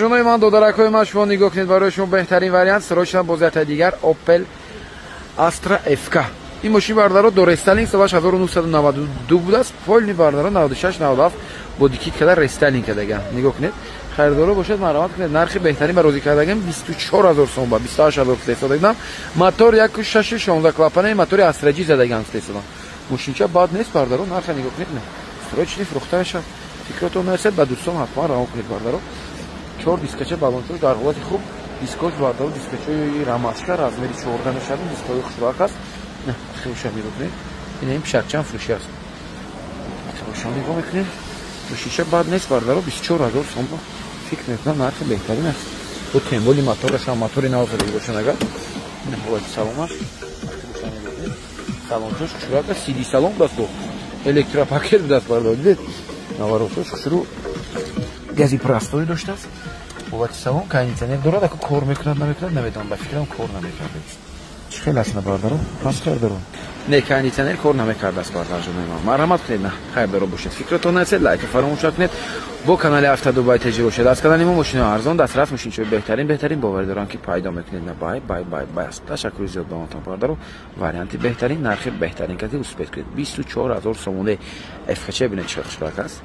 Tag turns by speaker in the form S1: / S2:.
S1: جنوی من دودارکوی من شما نگاه کنید برای شما بهترین وریانت سرایشتن بازیت دیگر اوپل استرا افکا. این ماشین بردارو دو رستلینگ سالش 1992 بود است. پول بردارو 96 97 با دیکیت کدر رستلینگ کدگه. نگاه کنید خریدارو باشد مرامت کنید نرخ بهترین برای کدگه 24000 سوم با 28300 دادم. موتور 1.6 16 کلاپنه موتور استرجی زدگه است اصلا. ماشینچه باد نیست بردارو نرخ نگاه کنید نه. سرایشی فروخته شد. فکرتون نرسید با دوستان حتما راه کنید بردارو. 4 دیسکچه بالانسوش در حالت خوب دیسکوش بردارو دیسکچه راماسکا размери 14 نشده دیسکوی خوشبخت است. نه خیلی شما می‌بینید این پیشکچان فروشی است. شما نگاه می‌کنید شیشه باد نیست بردارو 24000 سوم فکر می‌کنم نرخ بهترین است. با تمبولی موتورش هم موتوری ناوزاده باشه نگاه نه وقت سلام است. سلامش چراغ سی دی سالن داشت دو الکترا پاکت داشت بردارو دید نواروش شروع گازی پراستوی داشت است. وقت سلام кондиционер داره که کار می‌کنه نمی‌دونم با فکرم کار نمی‌کنه. خیلی اصلا بردارو پاس کردارو نه кондиционер کار نمی‌کرد است بردارو ما مرحمت کنید نه خیر دارو باشید فکرتون نشه لایک فراموش نکنید با کانال هفته دو بایت تجربه شده از کانال ما ماشین ارزان دسترس ماشین شده بهترین باور دارم که پیدا می‌کنید نه بای است تشکر زیاد با ما بردارو وریانت بهترین نرخ بهترین کتی اسپیت کنید 24000 سومونه اف چه ببینید چه خوشبخت است.